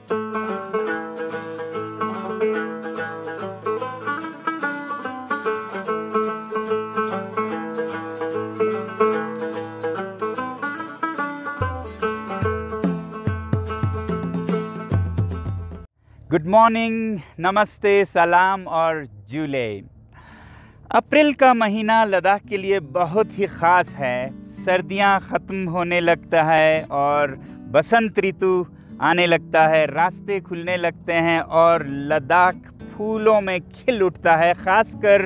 Good morning, नमस्ते, सलाम और जुले। अप्रैल का महीना लद्दाख के लिए बहुत ही ख़ास है। सर्दियां ख़त्म होने लगता है और बसंत ऋतु आने लगता है, रास्ते खुलने लगते हैं और लद्दाख फूलों में खिल उठता है। ख़ासकर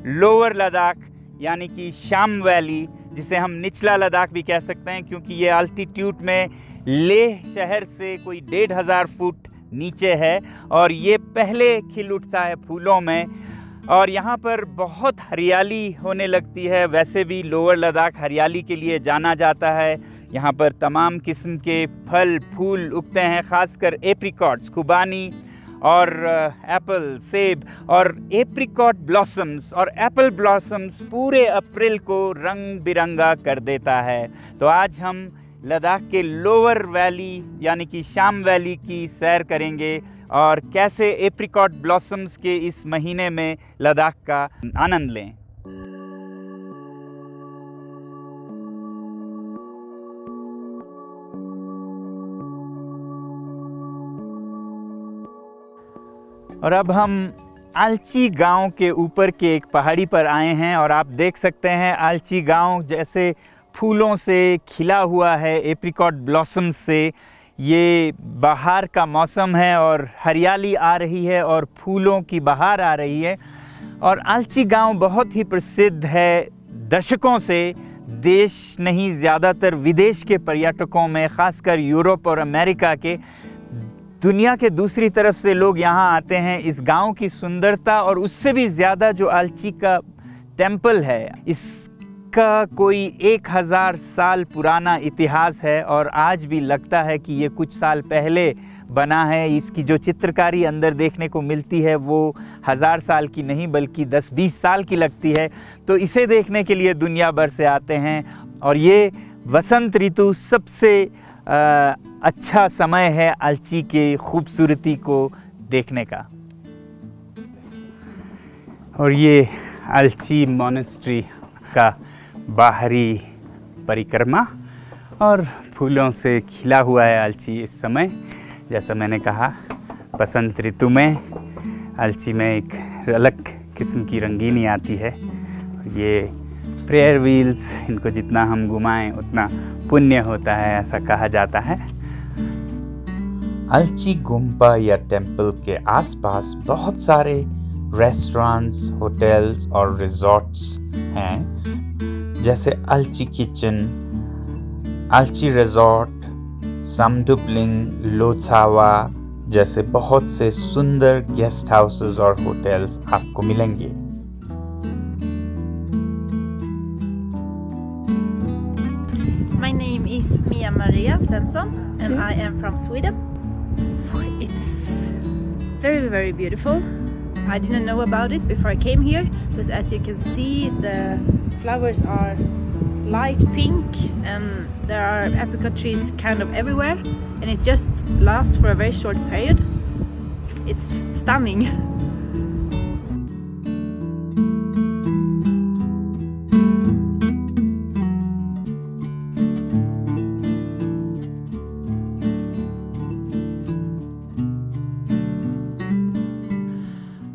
लोअर लद्दाख यानी कि शाम वैली, जिसे हम निचला लद्दाख भी कह सकते हैं क्योंकि ये अल्टीट्यूड में लेह शहर से कोई 1500 फुट नीचे है और ये पहले खिल उठता है फूलों में और यहाँ पर बहुत हरियाली होने लगती है। वैसे भी लोअर लद्दाख हरियाली के लिए जाना जाता है। यहाँ पर तमाम किस्म के फल फूल उगते हैं, ख़ासकर एप्रिकॉट्स, खुबानी और एप्पल, सेब और एप्रिकॉट ब्लॉसम्स और एप्पल ब्लॉसम्स पूरे अप्रैल को रंग बिरंगा कर देता है। तो आज हम लद्दाख के लोअर वैली यानी कि शाम वैली की सैर करेंगे और कैसे एप्रिकॉट ब्लॉसम्स के इस महीने में लद्दाख का आनंद लें। और अब हम आलची गांव के ऊपर के एक पहाड़ी पर आए हैं और आप देख सकते हैं आलची गांव जैसे फूलों से खिला हुआ है, एप्रिकॉट ब्लॉसम्स से। ये बहार का मौसम है और हरियाली आ रही है और फूलों की बहार आ रही है। और आलची गांव बहुत ही प्रसिद्ध है दशकों से, देश नहीं ज़्यादातर विदेश के पर्यटकों में, ख़ासकर यूरोप और अमेरिका के, दुनिया के दूसरी तरफ से लोग यहाँ आते हैं। इस गांव की सुंदरता और उससे भी ज़्यादा जो आलची का टेम्पल है, इसका कोई 1000 साल पुराना इतिहास है और आज भी लगता है कि ये कुछ साल पहले बना है। इसकी जो चित्रकारी अंदर देखने को मिलती है वो 1000 साल की नहीं बल्कि 10-20 साल की लगती है। तो इसे देखने के लिए दुनिया भर से आते हैं और ये वसंत ऋतु सबसे अच्छा समय है आलची के खूबसूरती को देखने का। और ये आलची मॉनेस्ट्री का बाहरी परिक्रमा और फूलों से खिला हुआ है आलची इस समय। जैसा मैंने कहा, बसंत ऋतु में आलची में एक अलग किस्म की रंगीनी आती है। ये प्रेयर व्हील्स, इनको जितना हम घुमाएं उतना पुण्य होता है, ऐसा कहा जाता है। आलची गुम्पा या टेम्पल के आसपास बहुत सारे रेस्टोरेंट्स, होटल्स और रिजॉर्ट्स हैं, जैसे आलची किचन, आलची रिजॉर्ट, समडुबलिंग, लोथसावा जैसे बहुत से सुंदर गेस्ट हाउसेस और होटल्स आपको मिलेंगे। My name is Mia Maria Svensson and I am from Sweden. It's very, very beautiful. I didn't know about it before I came here because as you can see the flowers are light pink and there are apricot trees kind of everywhere and it just lasts for a very short period. It's stunning.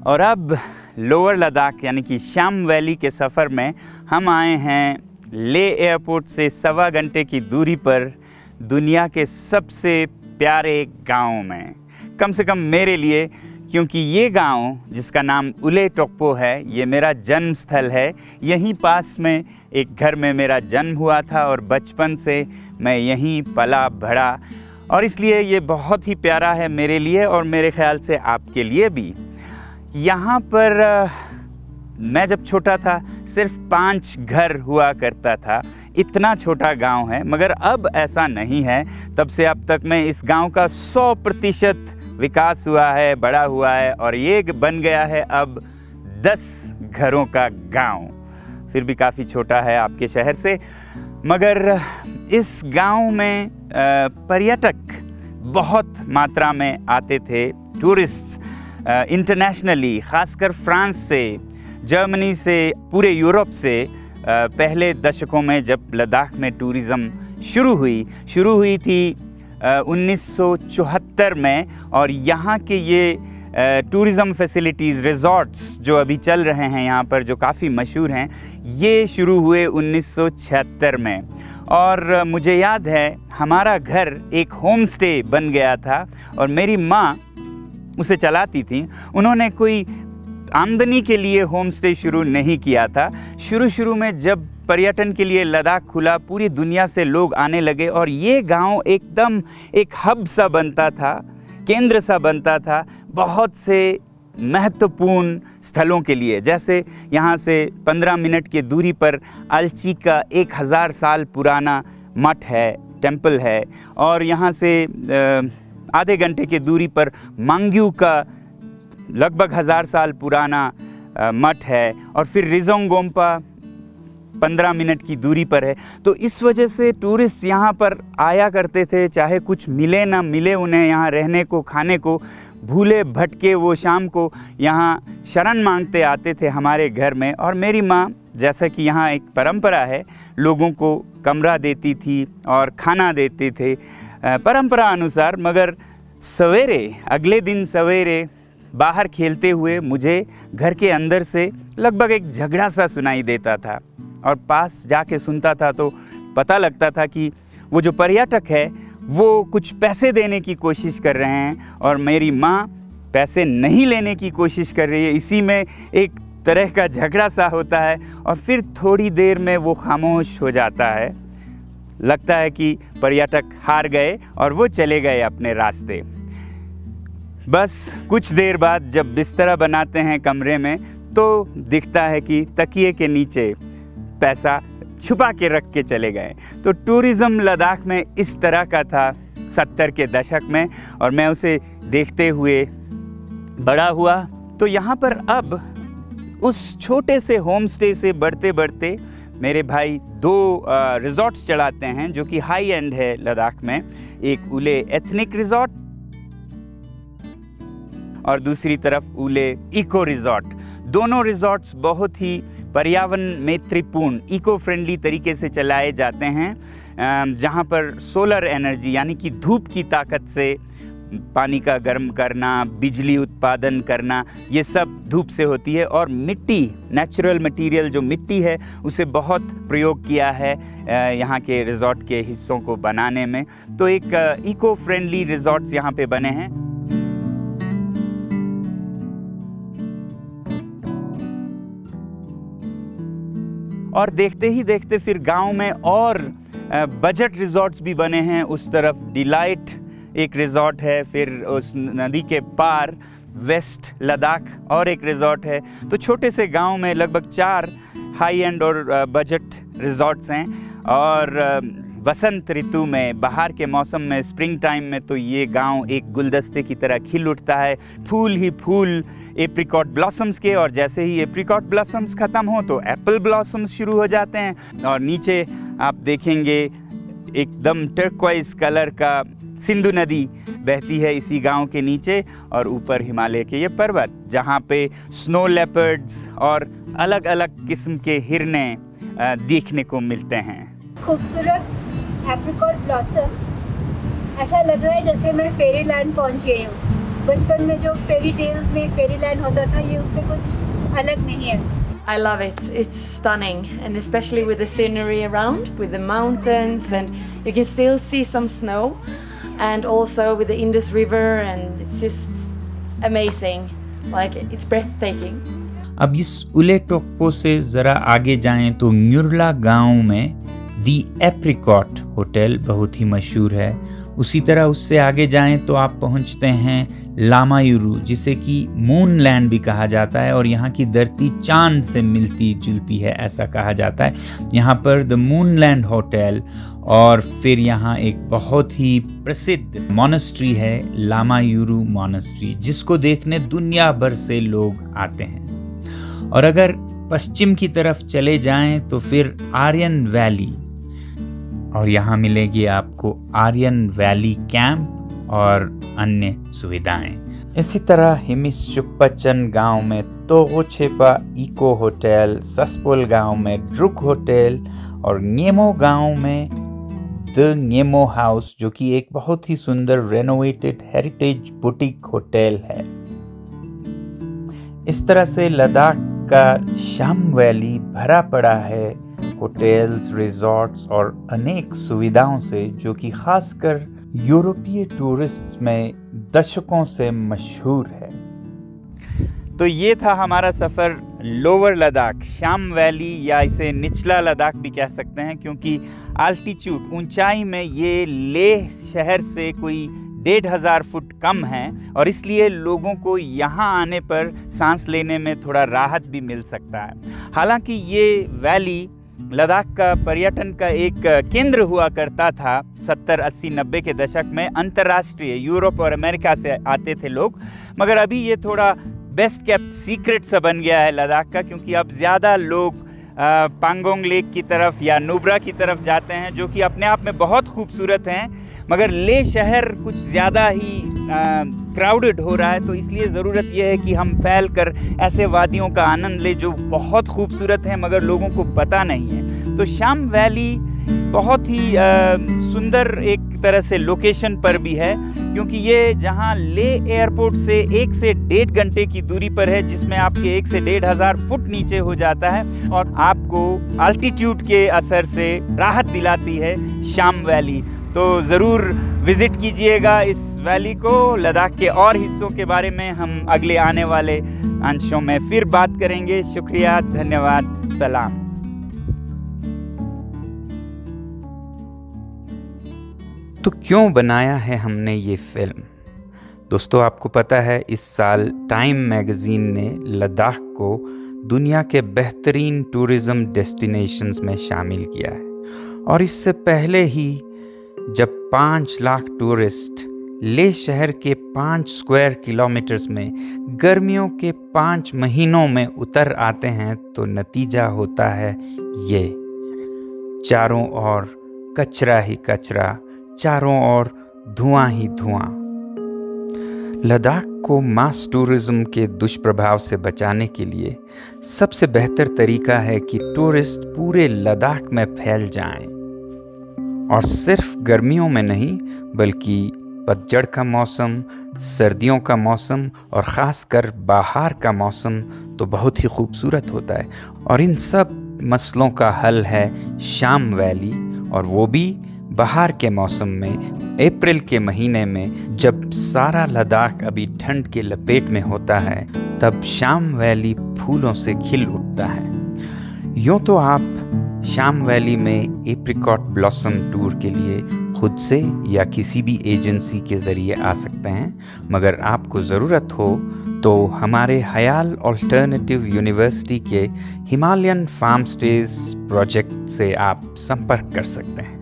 और अब lower Ladakh यानी कि शाम valley के सफ़र में हम आए हैं लेह एयरपोर्ट से 1.25 घंटे की दूरी पर दुनिया के सबसे प्यारे गांव में, कम से कम मेरे लिए, क्योंकि ये गांव जिसका नाम उले टोकपो है, ये मेरा जन्म स्थल है। यहीं पास में एक घर में मेरा जन्म हुआ था और बचपन से मैं यहीं पला बढ़ा और इसलिए ये बहुत ही प्यारा है मेरे लिए और मेरे ख़्याल से आपके लिए भी। यहाँ पर मैं जब छोटा था सिर्फ 5 घर हुआ करता था, इतना छोटा गांव है, मगर अब ऐसा नहीं है। तब से अब तक में इस गांव का 100% विकास हुआ है, बड़ा हुआ है और ये बन गया है अब 10 घरों का गांव। फिर भी काफ़ी छोटा है आपके शहर से, मगर इस गांव में पर्यटक बहुत मात्रा में आते थे टूरिस्ट्स इंटरनेशनली, ख़ासकर फ्रांस से, जर्मनी से, पूरे यूरोप से। पहले दशकों में जब लद्दाख में टूरिज़म शुरू हुई थी 1974 में, और यहाँ के ये टूरिज़म फैसिलिटीज़, रिज़ॉर्ट्स जो अभी चल रहे हैं यहाँ पर, जो काफ़ी मशहूर हैं, ये शुरू हुए 1976 में। और मुझे याद है हमारा घर एक होम स्टे बन गया था और मेरी माँ उसे चलाती थी। उन्होंने कोई आमदनी के लिए होम स्टे शुरू नहीं किया था। शुरू में जब पर्यटन के लिए लद्दाख खुला, पूरी दुनिया से लोग आने लगे और ये गांव एकदम एक हब सा बनता था, केंद्र सा बनता था बहुत से महत्वपूर्ण स्थलों के लिए। जैसे यहाँ से 15 मिनट की दूरी पर अलची का 1000 साल पुराना मठ है, टेम्पल है, और यहाँ से आधे घंटे की दूरी पर मांग्यू का लगभग 1000 साल पुराना मठ है, और फिर रिजोंगोम्पा 15 मिनट की दूरी पर है। तो इस वजह से टूरिस्ट यहाँ पर आया करते थे, चाहे कुछ मिले ना मिले उन्हें यहाँ रहने को, खाने को, भूले भटके वो शाम को यहाँ शरण मांगते आते थे हमारे घर में। और मेरी माँ, जैसा कि यहाँ एक परंपरा है, लोगों को कमरा देती थी और खाना देते थे परंपरा अनुसार। मगर सवेरे, अगले दिन सवेरे बाहर खेलते हुए मुझे घर के अंदर से लगभग एक झगड़ा सा सुनाई देता था, और पास जाके सुनता था तो पता लगता था कि वो जो पर्यटक है वो कुछ पैसे देने की कोशिश कर रहे हैं और मेरी माँ पैसे नहीं लेने की कोशिश कर रही है। इसी में एक तरह का झगड़ा सा होता है और फिर थोड़ी देर में वो खामोश हो जाता है। लगता है कि पर्यटक हार गए और वो चले गए अपने रास्ते। बस कुछ देर बाद जब बिस्तरा बनाते हैं कमरे में तो दिखता है कि तकिए के नीचे पैसा छुपा के रख के चले गए। तो टूरिज़्म लद्दाख में इस तरह का था 70 के दशक में, और मैं उसे देखते हुए बड़ा हुआ। तो यहाँ पर अब उस छोटे से होम स्टे से बढ़ते बढ़ते मेरे भाई 2 रिज़ॉर्ट्स चलाते हैं जो कि हाई एंड है लद्दाख में। एक उले एथनिक रिज़ॉर्ट और दूसरी तरफ उले इको रिज़ॉर्ट। दोनों रिज़ॉर्ट्स बहुत ही पर्यावरण मैत्रीपूर्ण, इको फ्रेंडली तरीके से चलाए जाते हैं, जहाँ पर सोलर एनर्जी यानी कि धूप की ताकत से पानी का गर्म करना, बिजली उत्पादन करना, ये सब धूप से होती है। और मिट्टी, नेचुरल मटेरियल जो मिट्टी है, उसे बहुत प्रयोग किया है यहाँ के रिज़ॉर्ट के हिस्सों को बनाने में। तो एक इको फ्रेंडली रिज़ॉर्ट्स यहाँ पे बने हैं। और देखते ही देखते फिर गांव में और बजट रिज़ॉर्ट्स भी बने हैं। उस तरफ डिलाइट एक रिज़ॉर्ट है, फिर उस नदी के पार वेस्ट लद्दाख और एक रिज़ॉर्ट है। तो छोटे से गांव में लगभग 4 हाई एंड और बजट रिज़ॉर्ट्स हैं। और वसंत ऋतु में, बाहर के मौसम में, स्प्रिंग टाइम में तो ये गांव एक गुलदस्ते की तरह खिल उठता है। फूल ही फूल एप्रिकॉट ब्लॉसम्स के, और जैसे ही एप्रिकॉट ब्लॉसम्स ख़त्म हो तो एप्पल ब्लॉसम्स शुरू हो जाते हैं। और नीचे आप देखेंगे एकदम टर्क्वाइज कलर का सिंधु नदी बहती है इसी गांव के नीचे, और ऊपर हिमालय के ये पर्वत जहाँ पे स्नो लेपर्ड्स और अलग अलग किस्म के हिरने देखने को मिलते हैं। खूबसूरत एप्रिकॉट ब्लॉसम, ऐसा लग रहा है जैसे मैं फेरी लैंड पहुँच गई हूँ। बचपन में जो फेरी टेल्स में फेरी लैंड होता था, ये उससे कुछ अलग नहीं है। I love it. It's stunning, and especially with the scenery around, with the mountains, and you can still see some snow, and also with the Indus River, and it's just amazing. Like, it's breathtaking. अब इस उले टोक्पो से ज़रा आगे जाएं तो न्यूरला गांव में दी एप्रिकॉट होटल बहुत ही मशहूर है। उसी तरह उससे आगे जाएं तो आप पहुंचते हैं लामायुरू, जिसे कि मून लैंड भी कहा जाता है, और यहाँ की धरती चांद से मिलती जुलती है ऐसा कहा जाता है। यहाँ पर द मून लैंड होटल, और फिर यहाँ एक बहुत ही प्रसिद्ध मॉनेस्ट्री है लामायुरू मॉनेस्ट्री, जिसको देखने दुनिया भर से लोग आते हैं। और अगर पश्चिम की तरफ चले जाएं तो फिर आर्यन वैली, और यहाँ मिलेगी आपको आर्यन वैली कैंप और अन्य सुविधाएं। इसी तरह हिमिसचुप्पचन गांव में तोगोछेपा इको होटल, सस्पोल गांव में ड्रुक होटल और न्येमो गांव में द न्येमो हाउस, जो कि एक बहुत ही सुंदर रेनोवेटेड हेरिटेज बुटीक होटल है। इस तरह से लद्दाख का शाम वैली भरा पड़ा है होटल्स, रिजॉर्ट्स और अनेक सुविधाओं से, जो कि खासकर यूरोपीय टूरिस्ट्स में दशकों से मशहूर है। तो ये था हमारा सफ़र लोअर लद्दाख, शाम वैली, या इसे निचला लद्दाख भी कह सकते हैं, क्योंकि आल्टीट्यूड, ऊंचाई में ये लेह शहर से कोई 1500 फुट कम है और इसलिए लोगों को यहाँ आने पर सांस लेने में थोड़ा राहत भी मिल सकता है। हालांकि ये वैली लद्दाख का पर्यटन का एक केंद्र हुआ करता था 70, 80, 90 के दशक में। अंतर्राष्ट्रीय यूरोप और अमेरिका से आते थे लोग, मगर अभी ये थोड़ा बेस्ट केप्ट सीक्रेट सा बन गया है लद्दाख का, क्योंकि अब ज़्यादा लोग पांगोंग लेक की तरफ या नुब्रा की तरफ जाते हैं, जो कि अपने आप में बहुत खूबसूरत हैं, मगर लेह शहर कुछ ज़्यादा ही क्राउडेड हो रहा है। तो इसलिए ज़रूरत यह है कि हम फैल कर ऐसे वादियों का आनंद ले जो बहुत खूबसूरत हैं मगर लोगों को पता नहीं है। तो शाम वैली बहुत ही सुंदर एक तरह से लोकेशन पर भी है, क्योंकि ये जहाँ लेह एयरपोर्ट से 1 से 1.5 घंटे की दूरी पर है, जिसमें आपके 1 से 1,500 फुट नीचे हो जाता है और आपको अल्टीट्यूड के असर से राहत दिलाती है शाम वैली। तो ज़रूर विज़िट कीजिएगा इस वैली को। लद्दाख के और हिस्सों के बारे में हम अगले आने वाले अंशों में फिर बात करेंगे। शुक्रिया, धन्यवाद, सलाम। तो क्यों बनाया है हमने ये फिल्म? दोस्तों, आपको पता है इस साल टाइम मैगज़ीन ने लद्दाख को दुनिया के बेहतरीन टूरिज़्म डेस्टिनेशंस में शामिल किया है, और इससे पहले ही जब 5 लाख टूरिस्ट लेह शहर के 5 स्क्वायर किलोमीटर्स में गर्मियों के 5 महीनों में उतर आते हैं, तो नतीजा होता है ये, चारों ओर कचरा ही कचरा, चारों ओर धुआं ही धुआं। लद्दाख को मास टूरिज्म के दुष्प्रभाव से बचाने के लिए सबसे बेहतर तरीका है कि टूरिस्ट पूरे लद्दाख में फैल जाएं, और सिर्फ गर्मियों में नहीं बल्कि पतझड़ का मौसम, सर्दियों का मौसम और ख़ासकर बाहर का मौसम तो बहुत ही खूबसूरत होता है। और इन सब मसलों का हल है शाम वैली, और वो भी बाहर के मौसम में, अप्रैल के महीने में, जब सारा लद्दाख अभी ठंड के लपेट में होता है, तब शाम वैली फूलों से खिल उठता है। यूँ तो आप शाम वैली में एप्रिकॉट ब्लॉसम टूर के लिए खुद से या किसी भी एजेंसी के ज़रिए आ सकते हैं, मगर आपको ज़रूरत हो तो हमारे हयाल अल्टरनेटिव यूनिवर्सिटी के हिमालयन फार्म स्टेज प्रोजेक्ट से आप संपर्क कर सकते हैं।